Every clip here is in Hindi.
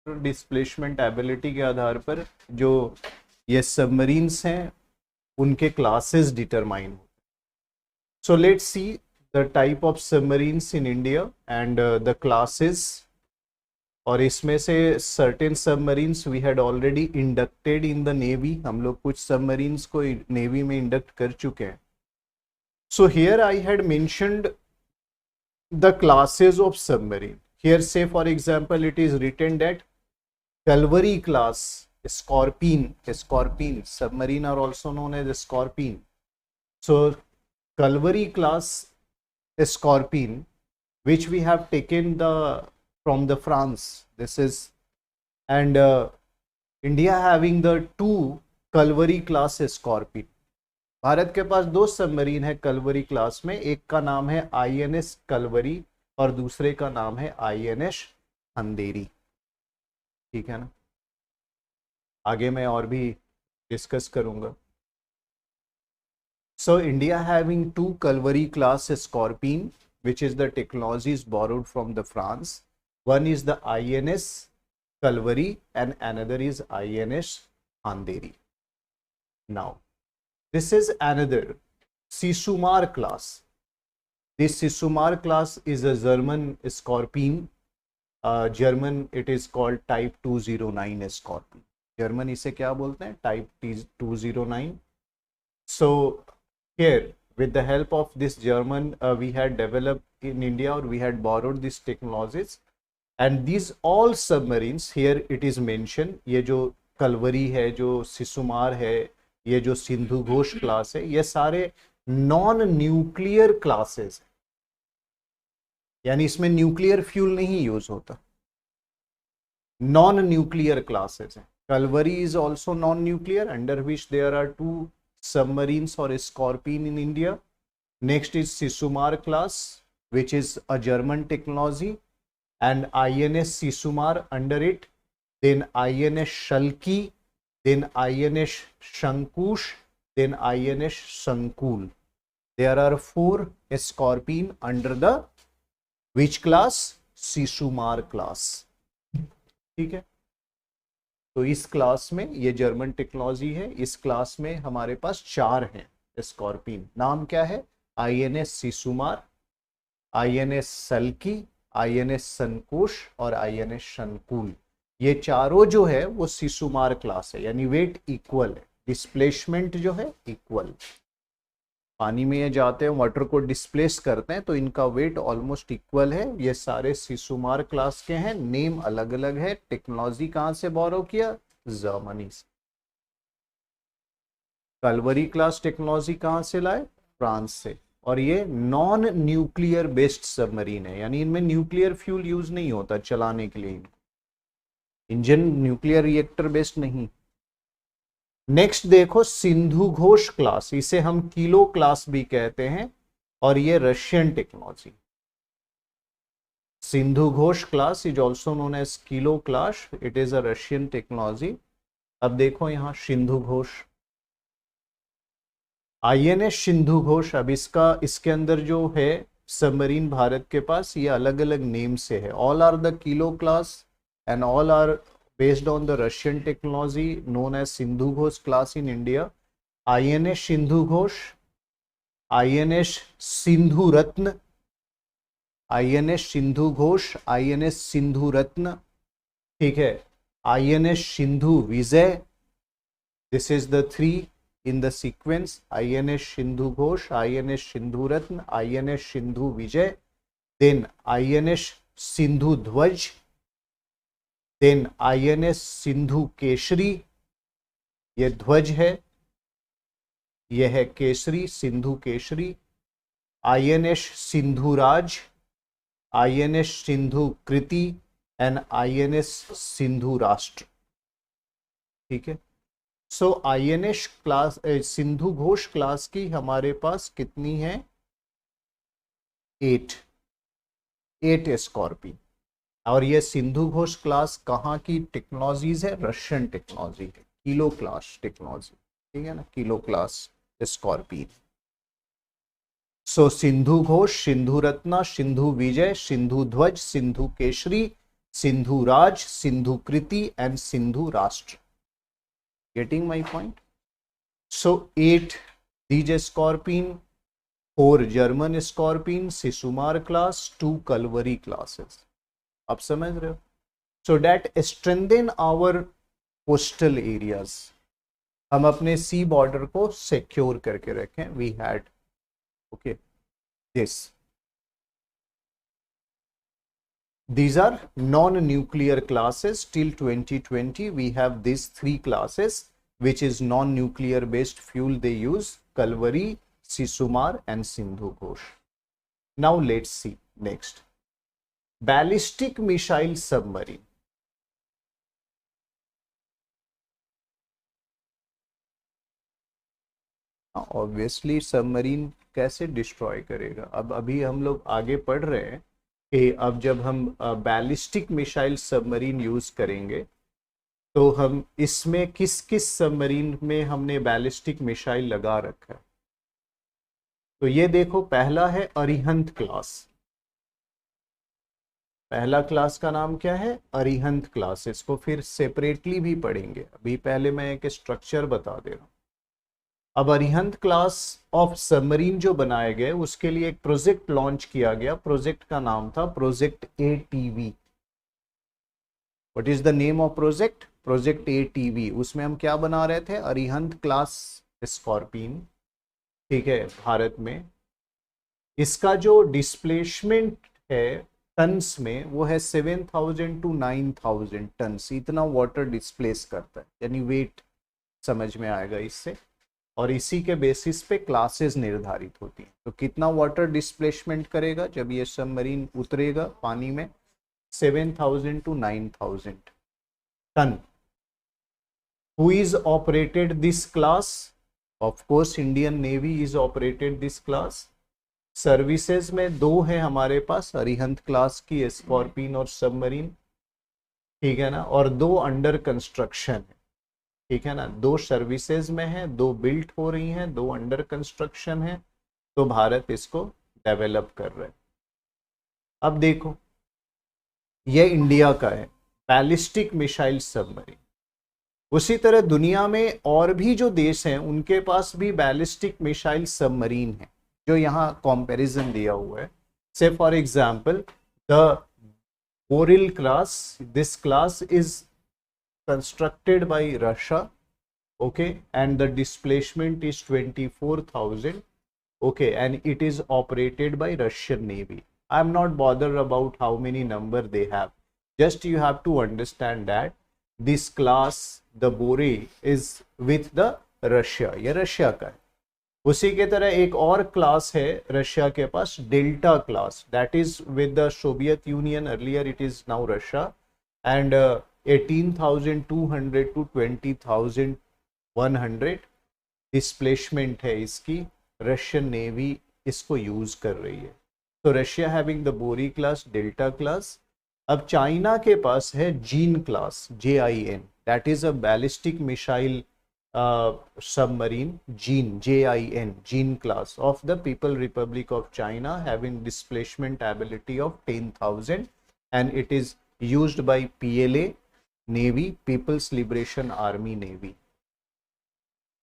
डिस्प्लेसमेंट एबिलिटी के आधार पर जो ये सबमरीन्स हैं उनके क्लासेस डिटरमाइन होते हैं। So let's see the type of submarines in India and the classes. और इसमें से certain submarines we had already inducted in the navy, हम लोग कुछ सबमरीन्स को नेवी में इंडक्ट कर चुके हैं। So here I had mentioned the classes of submarine. Here say for example it is written that Calvary class Scorpene submarine are also known as Scorpene. So Calvary class Scorpene, which we have taken from the France, this is, and India having the two Calvary class Scorpene. Bharat के पास दो सबमरीन है कलवरी क्लास में, एक का नाम है आईएनएस कलवरी और दूसरे का नाम है आईएनएस अंधेरी। ठीक है ना, आगे मैं और भी डिस्कस करूंगा। सो India having two Kalvari class Scorpene which is the technologies borrowed from the France. One is the INS Kalvari and another is INS Andheri. Now this is another Sisumar class. This Sisumar class is a German Scorpene. German it is called Type 209 Scorpene. German इसे क्या बोलते हैं? Type 209. So here with the help of this German we had developed in India, or we had borrowed these technologies, and these all submarines here it is mentioned. ये जो कलवरी है, जो सिसुमार है, ये जो सिंधु घोष क्लास है, ये सारे नॉन न्यूक्लियर क्लासेस हैं, यानी इसमें न्यूक्लियर फ्यूल नहीं यूज होता, नॉन न्यूक्लियर क्लासेस हैं। Kalvari is also non nuclear, under which there are two submarines or Scorpene in India. Next is Sisumar class, which is a German technology, and INS Sisumar under it, then INS Shalki, then INS Shankush, then INS Shankul. There are 4 Scorpene under the which class? Sisumar class. ठीक है, तो इस क्लास में ये जर्मन टेक्नोलॉजी है। इस क्लास में हमारे पास 4 हैं स्कॉर्पिन। नाम क्या है? आईएनएस सिसुमार, आईएनएस सल्की, आईएनएस सनकुश और आईएनएस शनकुल। ये चारों जो है वो सिसुमार क्लास है, यानी वेट इक्वल है, डिस्प्लेसमेंट जो है इक्वल। पानी में ये जाते हैं, वाटर को डिस्प्लेस करते हैं, तो इनका वेट ऑलमोस्ट इक्वल है। ये सारे सिसुमार क्लास के हैं, नेम अलग अलग है। टेक्नोलॉजी कहां से बोरो किया? जर्मनी से। कलवरी क्लास टेक्नोलॉजी कहां से लाए? फ्रांस से। और ये नॉन न्यूक्लियर बेस्ड सबमरीन है, यानी इनमें न्यूक्लियर फ्यूल यूज नहीं होता चलाने के लिए, इंजन न्यूक्लियर रिएक्टर बेस्ड नहीं। नेक्स्ट देखो सिंधु घोष क्लास, इसे हम किलो क्लास भी कहते हैं, और ये Russian technology. Sindhu Ghosh class is also known as kilo class, it is a Russian technology. अब देखो यहां सिंधु घोष, आईएनएस सिंधु घोष। अब इसके अंदर जो है सबमरीन भारत के पास, ये अलग अलग नेम से है। All are the kilo class and all are based on the Russian technology known as Sindhu Ghosh class in India. INS Sindhu Ghosh, INS Sindhu Ratna, INS Sindhu Ghosh, INS Sindhu Ratna, ठीक है, INS Sindhu Vijay, this is the 3 in the sequence, INS Sindhu Ghosh, INS Sindhu Ratna, INS Sindhu Vijay, then INS Sindhu Dhwaj, then INS Sindhu Kesari, ये ध्वज है, यह है Kesari, Sindhu Kesari. INS Sindhu Raj, INS Sindhu Kriti and INS Sindhu Rashtra. ठीक है, so INS class Sindhu Ghosh class की हमारे पास कितनी है? 8 स्कॉर्पिन। और ये सिंधु घोष क्लास कहाँ की टेक्नोलॉजीज है? रशियन टेक्नोलॉजी है, किलो क्लास टेक्नोलॉजी, ठीक है ना, किलो क्लास स्कॉर्पिन। सो सिंधु घोष, सिंधु रत्ना, सिंधु विजय, सिंधु ध्वज, Sindhu Kesari, Sindhu Raj, Sindhu Kriti, and Sindhu Rashtra. Getting my point? So 8 these Scorpion, 4 German Scorpion, Sisumar class, 2 Kalvari classes. आप समझ रहे हो? So that strengthen our coastal areas. हम अपने सी बॉर्डर को सिक्योर करके रखें. We had okay this. These are non-nuclear classes. Till 2020 we have these 3 classes which is non-nuclear based fuel they use: Kalvari, Sisumar, and Sindhu Ghosh. Now let's see next. Ballistic missile submarine. Obviously submarine कैसे डिस्ट्रॉय करेगा? अब अभी हम लोग आगे पढ़ रहे हैं कि अब जब हम बैलिस्टिक मिसाइल सबमरीन यूज करेंगे तो हम इसमें किस किस सबमरीन में हमने बैलिस्टिक मिसाइल लगा रखा है. तो ये देखो, पहला है अरिहंत क्लास. पहला क्लास का नाम क्या है? अरिहंत क्लास. इसको फिर सेपरेटली भी पढ़ेंगे, अभी पहले मैं एक स्ट्रक्चर बता दे रहा हूं. अब अरिहंत क्लास ऑफ सबमरीन जो बनाए गए उसके लिए एक प्रोजेक्ट लॉन्च किया गया. प्रोजेक्ट का नाम था project ATV. What is the name of project? Project ATV. उसमें हम क्या बना रहे थे? Arihant class scorpion. ठीक है, भारत में इसका जो डिस्प्लेसमेंट है टन्स में वो है 7,000 to 9,000 टन्स. इतना वाटर डिस्प्लेस करता है, यानी वेट समझ में आएगा इससे. और इसी के बेसिस पे क्लासेस निर्धारित होती हैं. तो कितना वाटर डिस्प्लेसमेंट करेगा जब ये सबमरीन उतरेगा पानी में? 7,000 to 9,000 ton. Who is operated this class? Of course, Indian Navy is operated this class. Services में 2 है हमारे पास, अरिहंत क्लास की स्कॉर्पियन और सबमरीन. ठीक है ना, और 2 अंडर कंस्ट्रक्शन है. ठीक है ना, 2 सर्विसेज में है, 2 बिल्ट हो रही हैं, 2 अंडर कंस्ट्रक्शन है. तो भारत इसको डेवलप कर रहा है. अब देखो, ये इंडिया का है बैलिस्टिक मिसाइल सबमरीन. उसी तरह दुनिया में और भी जो देश हैं उनके पास भी बैलिस्टिक मिसाइल सबमरीन है, जो यहाँ कंपैरिजन दिया हुआ है. Say for example the Borei class. This class is constructed by Russia, okay, and the displacement is 24,000, okay, and it is operated by Russian Navy. I'm not bothered about how many number they have, just you have to understand that this class, the Bore, is with the Russia. ये रशिया का है. उसी के तरह एक और क्लास है रशिया के पास, Delta class. That is with the Soviet Union. Earlier it is now Russia. And 18,200 to 20,100 displacement है इसकी. रशियन नेवी इसको यूज कर रही है. तो रशिया हैविंग द बोरी क्लास, डेल्टा क्लास. अब चाइना के पास है gene class, JIN. That is a ballistic missile submarine. Gene, JIN, gene class of the People Republic of China, having displacement ability of 10,000, and it is used by PLA Navy, People's Liberation Army Navy.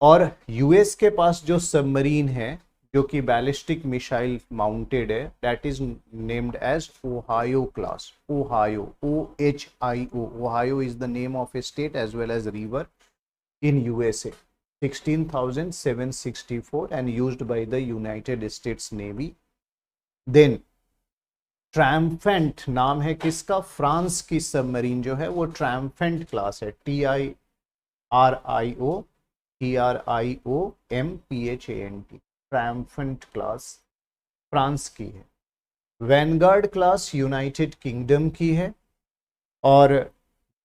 और US के पास जो सबमरीन है जो कि बैलिस्टिक मिसाइल माउंटेड है, that is named as Ohio class. Ohio, OHIO. Ohio is the name of a state as well as river in USA. 16,764 and used by the United States Navy. Then triumphant नाम है किसका? फ्रांस की सबमरीन जो है वो ट्रायम्फेंट क्लास है. TRIOMPHANT. ट्रायम्फेंट क्लास फ्रांस की है. वैनगार्ड क्लास यूनाइटेड किंगडम की है. और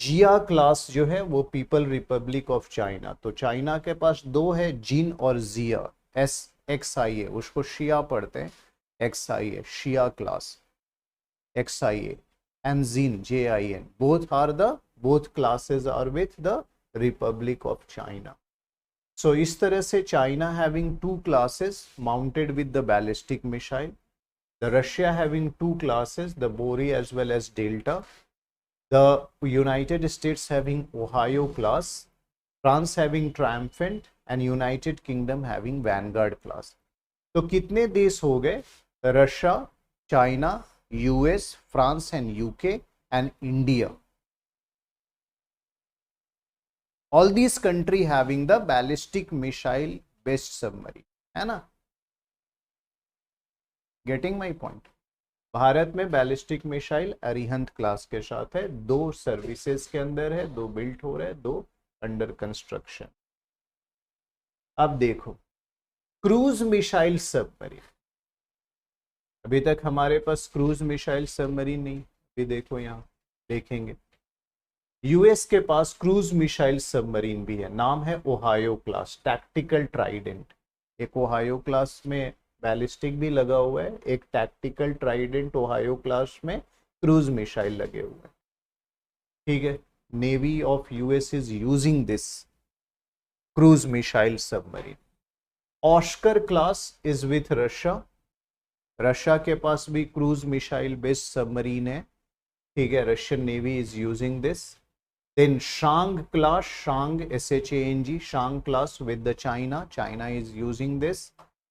जिया क्लास जो है वो पीपल रिपब्लिक ऑफ चाइना. तो चाइना के पास 2 है, जीन और जिया. XIA, उसको शिया पढ़ते हैं, XIA, Xia class, XIA, and Jin, JIN. both classes are with the Republic of China. So इस तरह से China having 2 classes mounted with the ballistic missile, the Russia having 2 classes, the Bore as well as Delta. The United States having Ohio class, France having Triumphant and United Kingdom having Vanguard class. तो कितने देश हो गए? Russia, China, US, France and UK and India. All these country having the ballistic missile based submarine, है ना? Getting my point? भारत में बैलिस्टिक मिसाइल अरिहंत क्लास के साथ है, 2 सर्विसेज के अंदर है, 2 बिल्ट हो रहे हैं, 2 अंडर कंस्ट्रक्शन. अब देखो क्रूज मिसाइल सबमरीन. अभी तक हमारे पास क्रूज मिसाइल सबमरीन नहीं. अभी देखो यहां देखेंगे यूएस के पास क्रूज मिसाइल सबमरीन भी है, नाम है ओहायो क्लास टैक्टिकल ट्राइडेंट. एक ओहायो क्लास में बैलिस्टिक भी लगा हुआ है, एक टैक्टिकल ट्राइडेंट ओहायो क्लास में क्रूज मिसाइल लगे हुए हैं. ठीक है, navy of US is using this cruise missile submarine. Oscar class is with Russia. Russia के पास भी क्रूज मिसाइल बेस्ड सबमरीन है. ठीक है, Russian navy is using this. Then Shang class, Shang SHANG, Shang class with the China. China is using this.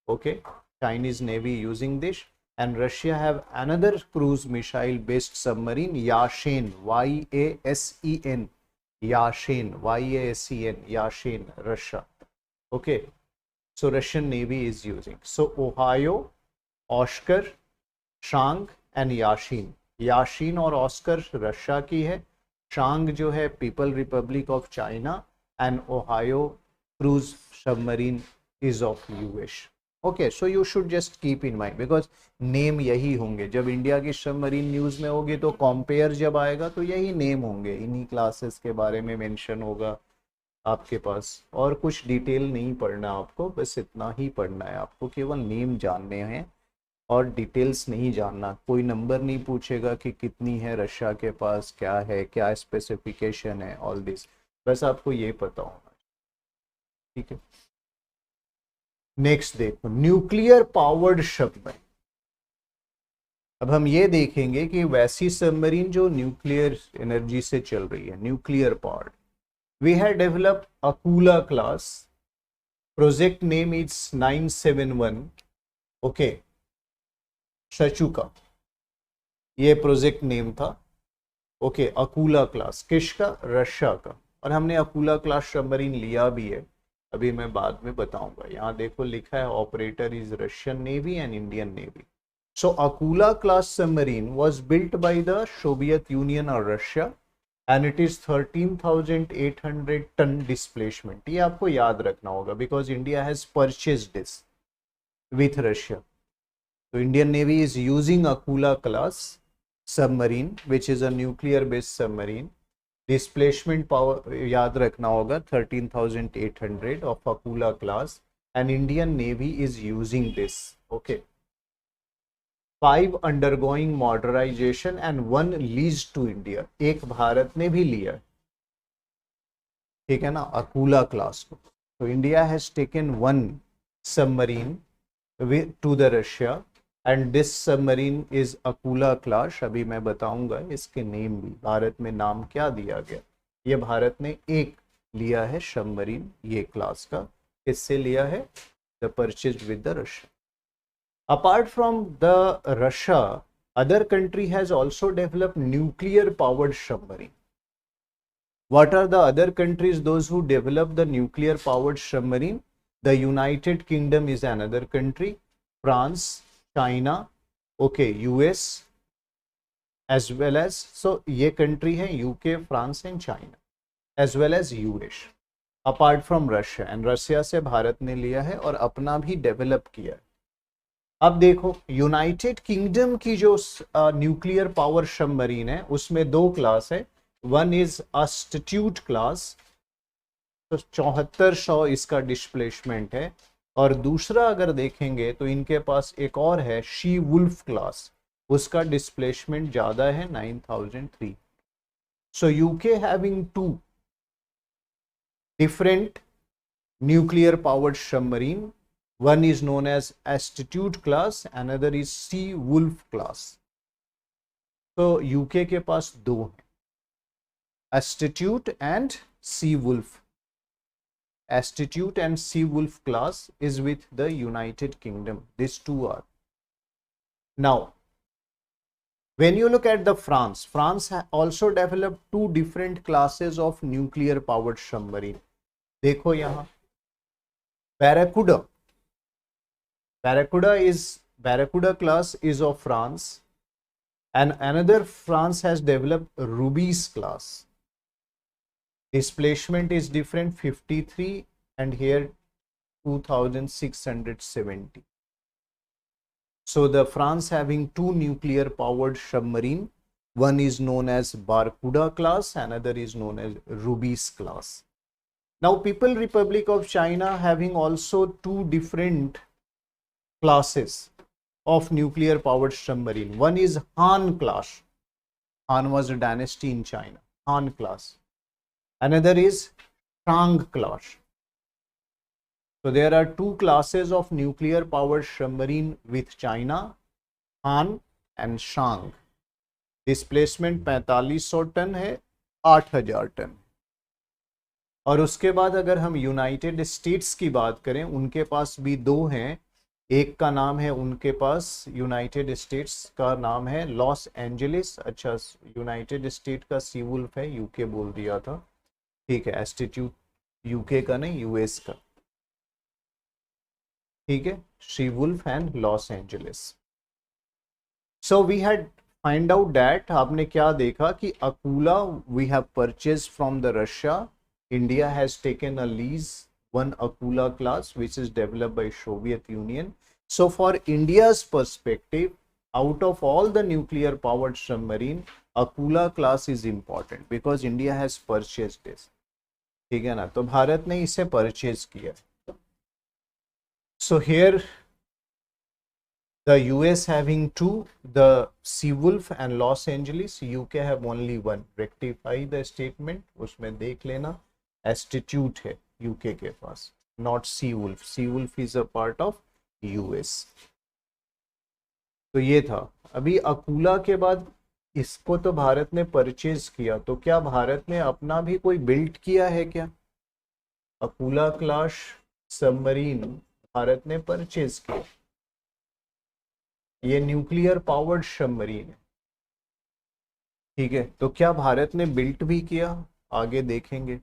Okay, Chinese Navy using this, and Russia have another cruise missile based submarine, Yashin, YASEN, Yashin, YASEN, Yashin, Russia. Okay, so Russian Navy is using. So Ohio, Oscar, Shang and Yashin. Yashin और Oscar रशिया की है. शांग जो है people Republic of China and Ohio cruise submarine is of US. Okay, so you should just keep in mind because name यही होंगे. जब इंडिया की सबमरीन न्यूज में होगी तो कंपेयर जब आएगा तो यही नेम होंगे, इन्हीं क्लासेस के बारे में मेंशन होगा आपके पास. और कुछ डिटेल नहीं पढ़ना आपको, बस इतना ही पढ़ना है आपको, केवल नेम जानने हैं और डिटेल्स नहीं जानना. कोई नंबर नहीं पूछेगा कि कितनी है रशिया के पास, क्या है, क्या स्पेसिफिकेशन है, ऑल दिस, बस आपको ये पता होना. ठीक है, नेक्स्ट देखो न्यूक्लियर पावर्ड सबमरीन. अब हम ये देखेंगे कि वैसी सबमरीन जो न्यूक्लियर एनर्जी से चल रही है, nuclear powered. We have developed Akula class. Project name is 971. Okay, Shchuka ये प्रोजेक्ट नेम था. ओके, अकूला क्लास किसका? रशिया का. और हमने अकूला क्लास सबमरीन लिया भी है, अभी मैं बाद में बताऊंगा. यहाँ देखो लिखा है operator is Russian navy and Indian navy. So Akula class submarine was built by the Soviet Union और Russia and it is 13,800 ton displacement. ये आपको याद रखना होगा because India has purchased this with Russia. So Indian Navy is using Akula class submarine, which is a nuclear based submarine. Displacement power याद रखना होगा 13,800 of Akula class, and Indian Navy is using this. Okay. 5 undergoing modernization and 1 leased to India. एक भारत ने भी लिया. ठीक है ना, Akula class को. So India has taken 1 submarine to the Russia. And this submarine is Akula class. अभी मैं बताऊंगा इसके नेम भी, भारत में नाम क्या दिया गया. ये भारत ने एक लिया है सबमरीन ये क्लास का. किससे लिया है? The purchased with the Russia. Apart from the Russia, other country has also developed nuclear powered submarine. What are the other countries those who develop the nuclear powered submarine? The United Kingdom is another country, France, China, okay, US as well as. So ये कंट्री है UK, France and China as well as US, apart from Russia. And Russia से भारत ने लिया है और अपना भी डेवलप किया है. अब देखो यूनाइटेड किंगडम की जो न्यूक्लियर पावर सबमरीन है उसमें 2 क्लास है. वन इज एस्टीट्यूट क्लास, तो 7400 इसका डिस्प्लेसमेंट है. और दूसरा अगर देखेंगे तो इनके पास एक और है शी वुल्फ क्लास, उसका डिस्प्लेसमेंट ज्यादा है 9,003. So UK having 2 different nuclear powered submarine. One is known as Astute class, another is sea wolf class. तो यूके के पास 2 है. Astute and Seawolf. Astute and Seawolf class is with the United Kingdom. These two are. Now when you look at the France also developed two different classes of nuclear powered submarine. देखो यहाँ Barracuda class is of France, and another France has developed Rubies class. Displacement is different, 53 and here 2670. So the France having two nuclear powered submarine, one is known as Barracuda class, another is known as Rubies class. Now People Republic of China having also two different classes of nuclear powered submarine. One is Han class. Han was a dynasty in China. Han class. Another is Shang class. So there are two classes of nuclear powered submarine with China, Han and Shang. Displacement 4500 ton है, 8000 टन. और उसके बाद अगर हम यूनाइटेड स्टेट्स की बात करें, उनके पास भी दो हैं. एक का नाम है, उनके पास यूनाइटेड स्टेट्स का नाम है लॉस एंजलिस. अच्छा, यूनाइटेड स्टेट का सीवुल्फ है, यूके बोल दिया था, ठीक है. एस्टिट्यूट यूके का नहीं, यूएस का, ठीक है. Seawolf and Los Angeles. So we had find out that, आपने क्या देखा कि Akula we have purchase from the Russia. India has taken a lease one Akula class which is developed by Soviet Union. So for India's perspective, out of all the nuclear powered submarine, Akula class is important because India has purchased this. ठीक है ना, तो भारत ने इसे परचेज किया. So here the US having two, the Seawolf and Los Angeles. UK have only one. Rectify the statement, उसमें देख लेना. Astute है यूके के पास, not sea wolf. Sea wolf is a part of US. तो ये था. अभी अकूला के बाद इसको तो भारत ने परचेज किया, तो क्या भारत ने अपना भी कोई बिल्ड किया है क्या? अकूला क्लास सबमरीन भारत ने परचेज किया. ये न्यूक्लियर पावर्ड सबमरीन है, ठीक है. तो क्या भारत ने बिल्ट भी किया? आगे देखेंगे.